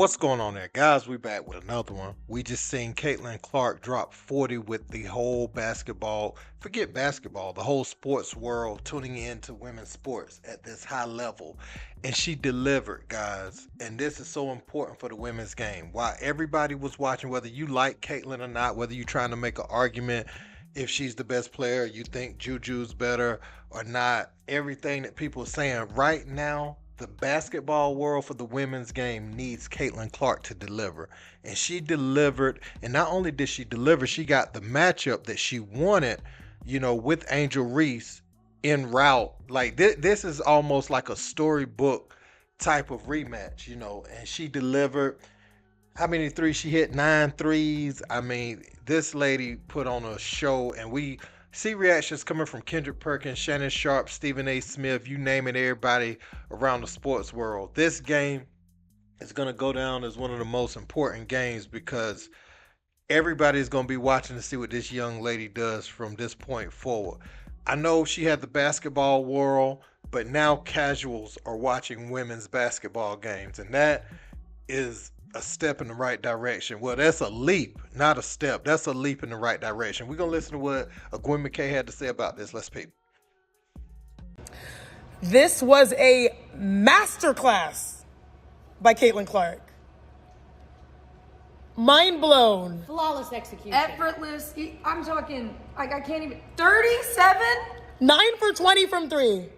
What's going on there, guys? We back with another one. We just seen Caitlin Clark drop 40 with the whole basketball, forget basketball, the whole sports world tuning into women's sports at this high level. And she delivered, guys. And this is so important for the women's game. While everybody was watching, whether you like Caitlin or not, whether you're trying to make an argument if she's the best player, you think Juju's better or not, everything that people are saying right now, the basketball world for the women's game needs Caitlin Clark to deliver. And she delivered. And not only did she deliver, she got the matchup that she wanted, with Angel Reese en route. Like this is almost like a storybook type of rematch, and she delivered. How many threes she hit? 9 threes. I mean, this lady put on a show, and we see reactions coming from Kendrick Perkins, Shannon Sharp, Stephen A. Smith, you name it, everybody around the sports world. This game is going to go down as one of the most important games because everybody's going to be watching to see what this young lady does from this point forward. I know she had the basketball world, but now casuals are watching women's basketball games, and that is a step in the right direction. Well, that's a leap, not a step. That's a leap in the right direction. We're going to listen to what Gwen McKay had to say about this. Let's peep. This was a masterclass by Caitlin Clark. Mind blown. Flawless execution. Effortless. I'm talking, I can't even. 37? 9 for 20 from 3.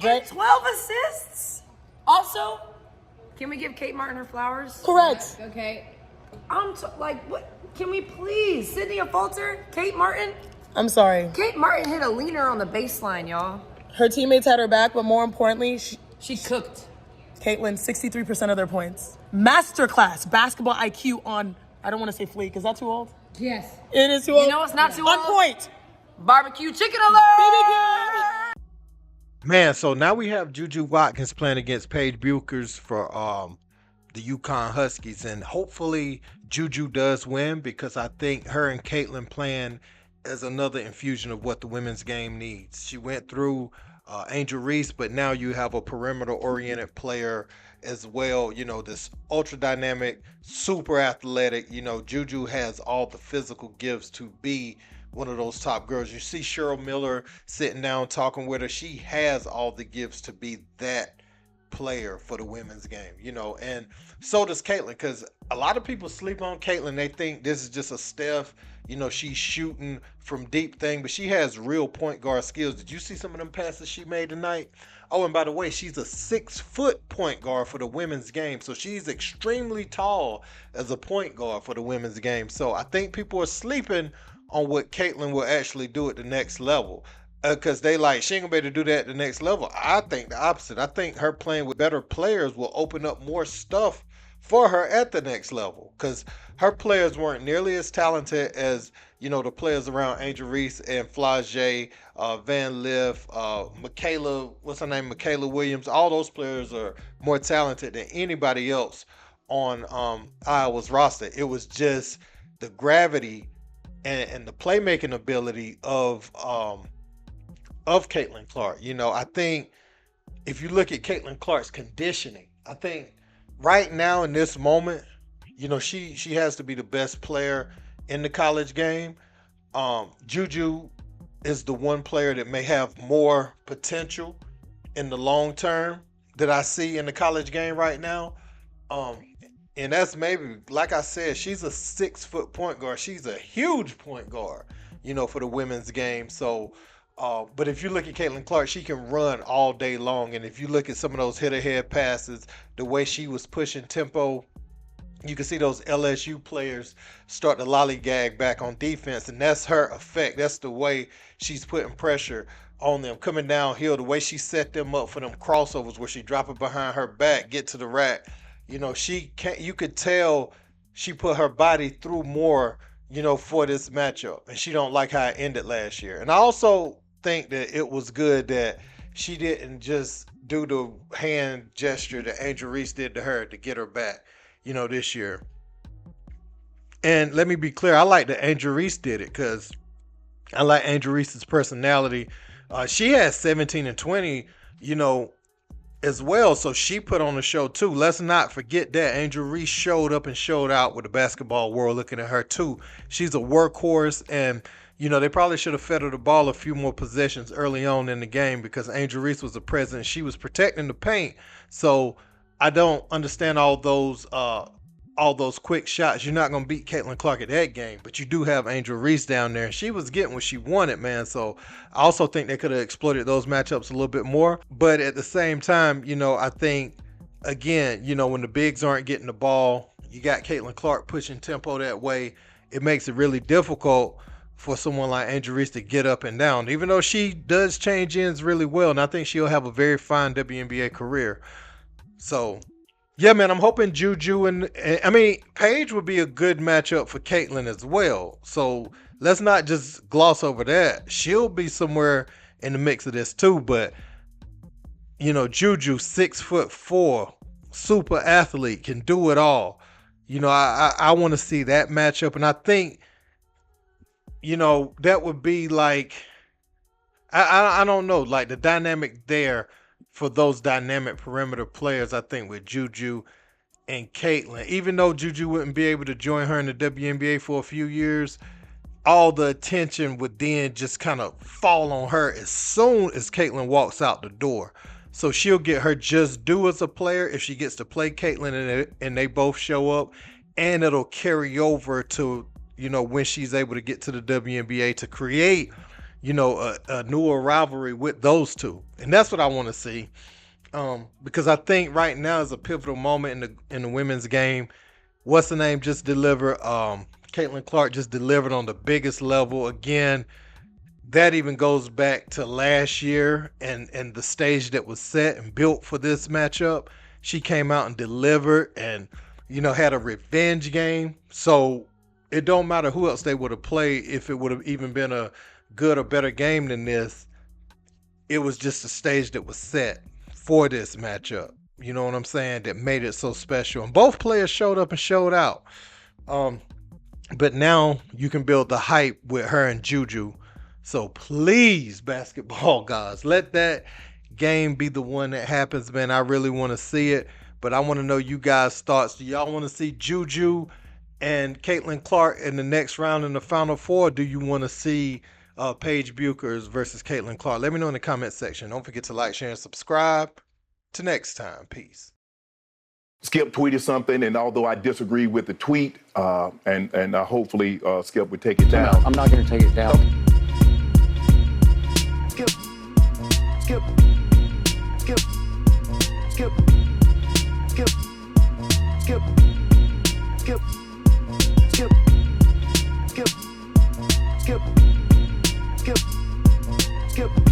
And 12 assists? Also, can we give Kate Martin her flowers? Correct. Okay. What? Can we please? Sydney Falter, Kate Martin? I'm sorry. Kate Martin hit a leaner on the baseline, y'all. Her teammates had her back, but more importantly, She cooked. Caitlin, 63% of their points. Masterclass basketball IQ on, I don't want to say fleek. Is that too old? Yes. It is too old. You know what's not too On old? point. Barbecue chicken alert! BBQ. Man, so now we have Juju Watkins playing against Paige Buchers for the UConn Huskies, and hopefully Juju does win because I think her and Caitlin playing is another infusion of what the women's game needs. She went through Angel Reese, but now you have a perimeter-oriented player as well. This ultra dynamic, super athletic. Juju has all the physical gifts to be one of those top girls. You see Cheryl Miller sitting down talking with her. She has all the gifts to be that player for the women's game, and so does Caitlin, because a lot of people sleep on Caitlin. They think this is just a Steph, she's shooting from deep thing, but she has real point guard skills. Did you see some of them passes she made tonight? Oh, and by the way, she's a 6-foot point guard for the women's game, so she's extremely tall as a point guard for the women's game. So I think people are sleeping on what Caitlin will actually do at the next level. Because they she ain't gonna be able to do that at the next level. I think the opposite. I think her playing with better players will open up more stuff for her at the next level. Because her players weren't nearly as talented as, the players around Angel Reese and Flage, Van Liff, Michaela Williams. All those players are more talented than anybody else on Iowa's roster. It was just the gravity and the playmaking ability of Caitlin Clark. I think if you look at Caitlin Clark's conditioning, I think right now in this moment, she has to be the best player in the college game. Juju is the one player that may have more potential in the long term that I see in the college game right now. And that's maybe, like I said, she's a 6-foot point guard. She's a huge point guard, for the women's game. So, but if you look at Caitlin Clark, she can run all day long. And if you look at some of those hit-ahead passes, the way she was pushing tempo, you can see those LSU players start to lollygag back on defense. And that's her effect. That's the way she's putting pressure on them. Coming downhill, the way she set them up for them crossovers where she drop it behind her back, get to the rack. She can't, you could tell she put her body through more, for this matchup. And she don't like how it ended last year. And I also think that it was good that she didn't just do the hand gesture that Angel Reese did to her to get her back, this year. And let me be clear, I like that Angel Reese did it because I like Angel Reese's personality. She had 17 and 20, as well. So she put on the show too. Let's not forget that Angel Reese showed up and showed out with the basketball world looking at her too. She's a workhorse, and they probably should have fed her the ball a few more possessions early on in the game because Angel Reese was the presence. She was protecting the paint. So I don't understand all those quick shots. You're not going to beat Caitlin Clark at that game, but you do have Angel Reese down there, and she was getting what she wanted, man. So I also think they could have exploited those matchups a little bit more. But at the same time, I think, again, when the bigs aren't getting the ball, you got Caitlin Clark pushing tempo that way. It makes it really difficult for someone like Angel Reese to get up and down, even though she does change ends really well, and I think she'll have a very fine WNBA career. So, yeah, man, I'm hoping Juju and Paige would be a good matchup for Caitlin as well. So let's not just gloss over that. She'll be somewhere in the mix of this too. But Juju, 6'4", super athlete, can do it all. I want to see that matchup, and I think that would be like I don't know, like the dynamic there. For those dynamic perimeter players, I think with Juju and Caitlin, even though Juju wouldn't be able to join her in the WNBA for a few years, all the attention would then just kind of fall on her as soon as Caitlin walks out the door. So she'll get her just due as a player if she gets to play Caitlin and they both show up, and it'll carry over to, when she's able to get to the WNBA to create a newer rivalry with those two. And that's what I want to see. Because I think right now is a pivotal moment in the women's game. What's the name just delivered? Caitlin Clark just delivered on the biggest level. Again, that even goes back to last year and the stage that was set and built for this matchup. She came out and delivered and, had a revenge game. So it don't matter who else they would have played if it would have even been a good or better game than this. It was just a stage that was set for this matchup. You know what I'm saying? That made it so special. And both players showed up and showed out. But now you can build the hype with her and Juju. So please, basketball guys, let that game be the one that happens, man. I really want to see it. But I want to know you guys' thoughts. Do y'all want to see Juju and Caitlin Clark in the next round in the Final Four? Or do you want to see Paige Buchers versus Caitlin Clark? Let me know in the comment section. Don't forget to like, share, and subscribe. Till next time. Peace. Skip tweeted something, and although I disagree with the tweet, and hopefully Skip would take it down. I'm not going to take it down. Skip, skip, skip, skip, skip, skip, skip, skip, skip, skip, skip, skip.